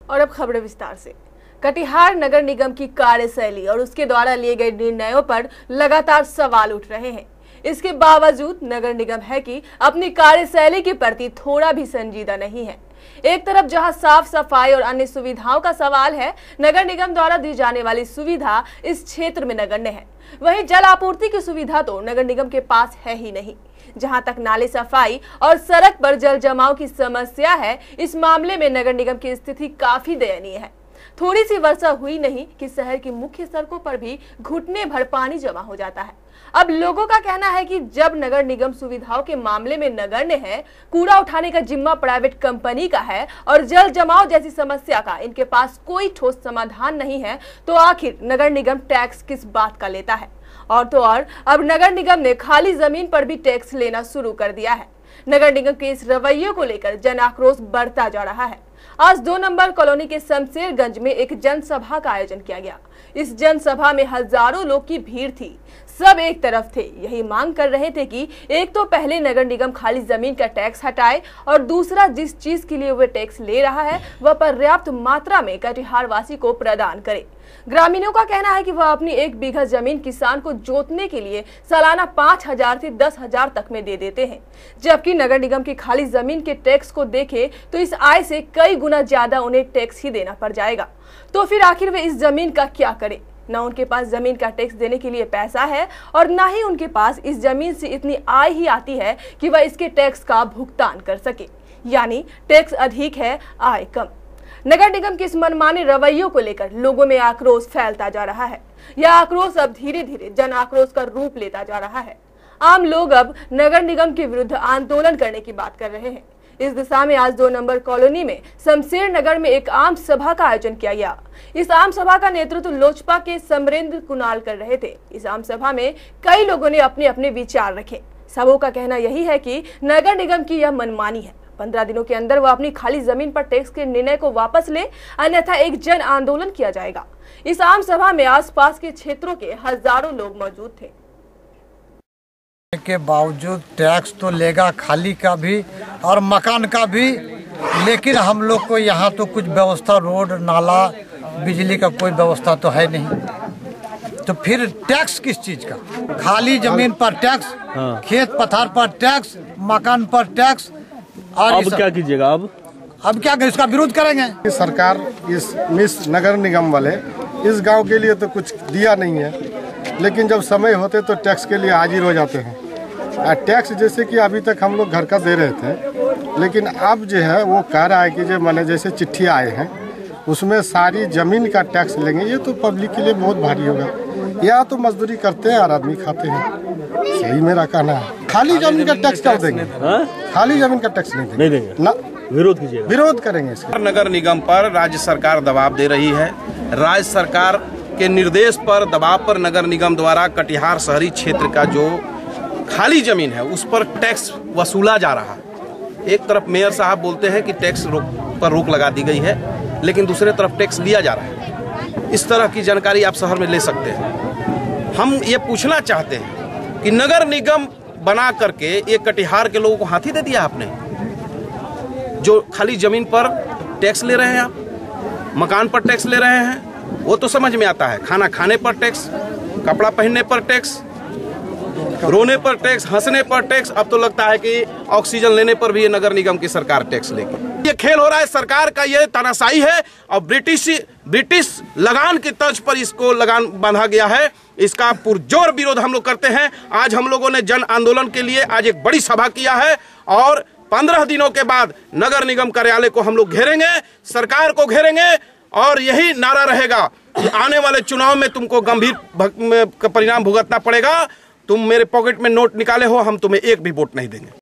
और अब खबरें विस्तार से। कटिहार नगर निगम की कार्यशैली और उसके द्वारा लिए गए निर्णयों पर लगातार सवाल उठ रहे हैं। इसके बावजूद नगर निगम है कि अपनी कार्यशैली के प्रति थोड़ा भी संजीदा नहीं है। एक तरफ जहां साफ सफाई और अन्य सुविधाओं का सवाल है, नगर निगम द्वारा दी जाने वाली सुविधा इस क्षेत्र में नगण्य है। वहीं जल आपूर्ति की सुविधा तो नगर निगम के पास है ही नहीं। जहां तक नाले सफाई और सड़क पर जल जमाव की समस्या है, इस मामले में नगर निगम की स्थिति काफी दयनीय है। थोड़ी सी वर्षा हुई नहीं कि शहर की मुख्य सड़कों पर भी घुटने भर पानी जमा हो जाता है। अब लोगों का कहना है कि जब नगर निगम सुविधाओं के मामले में नगण्य है, कूड़ा उठाने का जिम्मा प्राइवेट कंपनी का है और जल जमाव जैसी समस्या का इनके पास कोई ठोस समाधान नहीं है, तो आखिर नगर निगम टैक्स किस बात का लेता है। और तो और अब नगर निगम ने खाली जमीन पर भी टैक्स लेना शुरू कर दिया है। नगर निगम के इस रवैये को लेकर जन आक्रोश बढ़ता जा रहा है। आज 2 नंबर कॉलोनी के शमशेरगंज में एक जनसभा का आयोजन किया गया। इस जनसभा में हजारों लोग की भीड़ थी। सब एक तरफ थे, यही मांग कर रहे थे कि एक तो पहले नगर निगम खाली जमीन का टैक्स हटाए और दूसरा जिस चीज के लिए वह टैक्स ले रहा है वह पर्याप्त मात्रा में कटिहार वासी को प्रदान करे। ग्रामीणों का कहना है कि वह अपनी 1 बीघा जमीन किसान को जोतने के लिए सालाना 5,000 से 10,000 तक में दे देते हैं, जबकि नगर निगम की खाली जमीन के टैक्स को देखें तो इस आय से कई गुना ज्यादा उन्हें टैक्स ही देना पड़ जाएगा। तो फिर आखिर वे इस जमीन का क्या करें? न उनके पास जमीन का टैक्स देने के लिए पैसा है और न ही उनके पास इस जमीन से इतनी आय ही आती है कि वह इसके टैक्स का भुगतान कर सके। यानी टैक्स अधिक है, आय कम। नगर निगम के इस मनमाने रवैयों को लेकर लोगों में आक्रोश फैलता जा रहा है। यह आक्रोश अब धीरे धीरे जन आक्रोश का रूप लेता जा रहा है। आम लोग अब नगर निगम के विरुद्ध आंदोलन करने की बात कर रहे हैं। इस दिशा में आज 2 नंबर कॉलोनी में शमशेर नगर में एक आम सभा का आयोजन किया गया। इस आम सभा का नेतृत्व लोजपा के समरेंद्र कुणाल कर रहे थे। इस आम सभा में कई लोगों ने अपने अपने विचार रखे। सबों का कहना यही है कि नगर निगम की यह मनमानी है। 15 दिनों के अंदर वह अपनी खाली जमीन पर टैक्स के निर्णय को वापस ले, अन्यथा एक जन आंदोलन किया जाएगा। इस आम सभा में आसपास के क्षेत्रों के हजारों लोग मौजूद थे। के बावजूद टैक्स तो लेगा खाली का भी और मकान का भी, लेकिन हम लोग को यहाँ तो कुछ व्यवस्था, रोड नाला बिजली का कोई व्यवस्था तो है नहीं। तो फिर टैक्स किस चीज का? खाली जमीन पर टैक्स, खेत पथार पर टैक्स, मकान पर टैक्स। और अब क्या कीजिएगा? अब क्या इसका विरोध करेंगे। सरकार इस नगर निगम वाले इस गांव के लिए तो कुछ दिया नहीं है, लेकिन जब समय होते तो टैक्स के लिए हाजिर हो जाते हैं। टैक्स जैसे कि अभी तक हम लोग घर का दे रहे थे, लेकिन अब जो है वो कह रहा है कि जो मैंने जैसे चिट्ठी आए हैं उसमें सारी जमीन का टैक्स लेंगे। ये तो पब्लिक के लिए बहुत भारी होगा। या तो मजदूरी करते हैं और आदमी खाते हैं। सही मेरा कहना है। खाली जमीन का टैक्स क्या देंगे? खाली जमीन का टैक्स नहीं देंगे ना। विरोध कीजिएगा? विरोध करेंगे इसका। नगर निगम पर राज्य सरकार दबाव दे रही है। राज्य सरकार के निर्देश पर, दबाव पर नगर निगम द्वारा कटिहार शहरी क्षेत्र का जो खाली जमीन है उस पर टैक्स वसूला जा रहा है। एक तरफ मेयर साहब बोलते हैं कि टैक्स पर रोक लगा दी गई है, लेकिन दूसरे तरफ टैक्स लिया जा रहा है। इस तरह की जानकारी आप शहर में ले सकते हैं। हम ये पूछना चाहते हैं कि नगर निगम बना करके एक कटिहार के लोगों को हाथी दे दिया आपने। जो खाली जमीन पर टैक्स ले रहे हैं आप, मकान पर टैक्स ले रहे हैं, वो तो समझ में आता है। खाना खाने पर टैक्स, कपड़ा पहनने पर टैक्स, रोने पर टैक्स, हंसने पर टैक्स। अब तो लगता है कि ऑक्सीजन लेने पर भी ये नगर निगम की सरकार टैक्स लेगी। ये खेल हो रहा है सरकार का, ये तानाशाही है और ब्रिटिश लगान की तर्ज पर इसको लगान बांधा गया है। इसका पुरजोर विरोध हम लोग करते हैं। आज हम लोगों ने जन आंदोलन के लिए आज एक बड़ी सभा किया है और 15 दिनों के बाद नगर निगम कार्यालय को हम लोग घेरेंगे, सरकार को घेरेंगे और यही नारा रहेगा कि आने वाले चुनाव में तुमको गंभीर परिणाम भुगतना पड़ेगा। तुम मेरे पॉकेट में नोट निकाले हो, हम तुम्हें एक भी वोट नहीं देंगे।